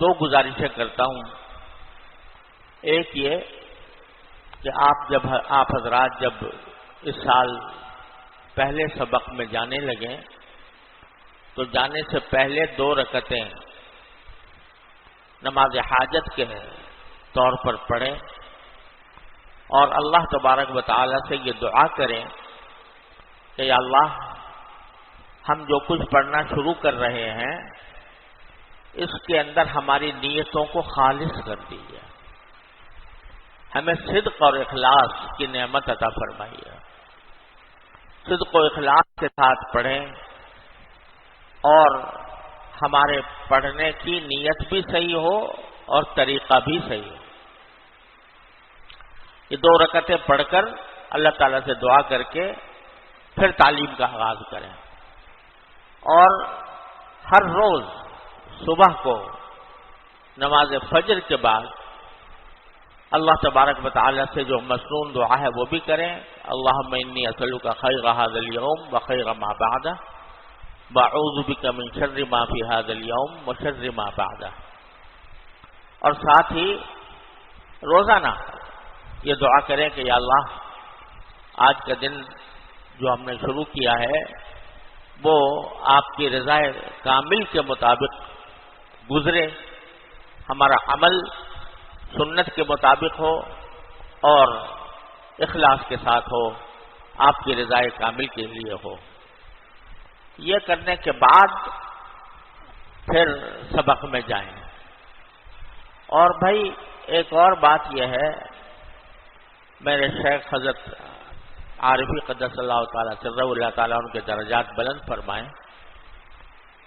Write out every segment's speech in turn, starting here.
دو گزارشیں کرتا ہوں. ایک یہ کہ آپ حضرات جب اس سال پہلے سبق میں جانے لگیں تو جانے سے پہلے 2 رکعتیں نماز حاجت کے طور پر پڑھیں اور اللہ تبارک و تعالی سے یہ دعا کریں کہ یا اللہ ہم جو کچھ پڑھنا شروع کر رہے ہیں اس کے اندر ہماری نیتوں کو خالص کر دیجیے، ہمیں صدق اور اخلاص کی نعمت عطا فرمائیے. صدق و اخلاص کے ساتھ پڑھیں اور ہمارے پڑھنے کی نیت بھی صحیح ہو اور طریقہ بھی صحیح ہو. یہ 2 رکعتیں پڑھ کر اللہ تعالیٰ سے دعا کر کے پھر تعلیم کا آغاز کریں. اور ہر روز صبح کو نماز فجر کے بعد اللہ تبارک و تعالی سے جو مسنون دعا ہے وہ بھی کریں. اللہم انی اسألک خیر ھذا الیوم وخیر ما بعدہ واعوذ بک من شر ما فی ھذا الیوم وشر ما بعدہ. اور ساتھ ہی روزانہ یہ دعا کریں کہ یا اللہ آج کا دن جو ہم نے شروع کیا ہے وہ آپ کی رضا کامل کے مطابق گزرے، ہمارا عمل سنت کے مطابق ہو اور اخلاص کے ساتھ ہو، آپ کی رضا کامل کے لیے ہو. یہ کرنے کے بعد پھر سبق میں جائیں. اور بھائی ایک اور بات یہ ہے، میرے شیخ حضرت عارفی قدس اللہ تعالیٰ سرہ اللہ تعالیٰ ان کے درجات بلند فرمائیں،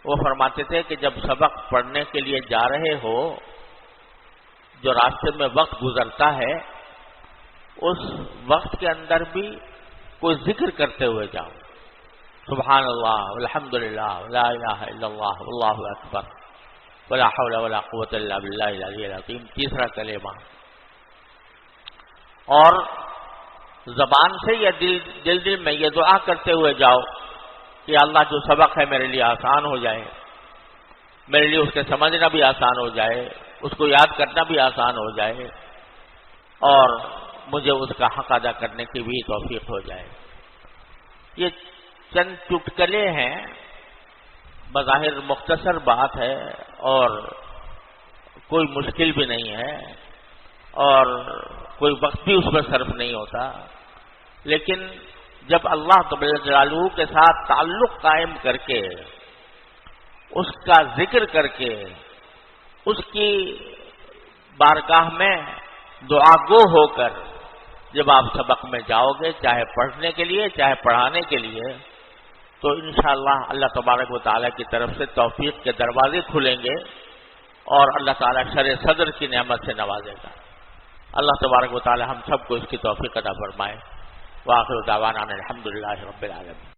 وہ فرماتے تھے کہ جب سبق پڑھنے کے لیے جا رہے ہو جو راستے میں وقت گزرتا ہے اس وقت کے اندر بھی کوئی ذکر کرتے ہوئے جاؤ، سبحان اللہ والحمدللہ ولا الہ الا اللہ واللہ اکبر ولا حول ولا قوت الا باللہ العلی العظیم، تیسرا کلمہ. اور زبان سے یا دل میں یہ دعا کرتے ہوئے جاؤ کہ اللہ جو سبق ہے میرے لیے آسان ہو جائے، میرے لیے اس کے سمجھنا بھی آسان ہو جائے، اس کو یاد کرنا بھی آسان ہو جائے اور مجھے اس کا حق ادا کرنے کی بھی توفیق ہو جائے. یہ چند چٹکلے ہیں، بظاہر مختصر بات ہے اور کوئی مشکل بھی نہیں ہے اور کوئی وقت بھی اس میں صرف نہیں ہوتا، لیکن جب اللہ تبارک جلالہ کے ساتھ تعلق قائم کر کے اس کا ذکر کر کے اس کی بارگاہ میں دعا گو ہو کر جب آپ سبق میں جاؤ گے، چاہے پڑھنے کے لیے چاہے پڑھانے کے لیے، تو انشاءاللہ اللہ تبارک و تعالیٰ کی طرف سے توفیق کے دروازے کھلیں گے اور اللہ تعالیٰ شرح صدر کی نعمت سے نوازے گا. اللہ تبارک و تعالیٰ ہم سب کو اس کی توفیق عطا فرمائے. وآخر دعوانا الحمدللہ رب العالمین.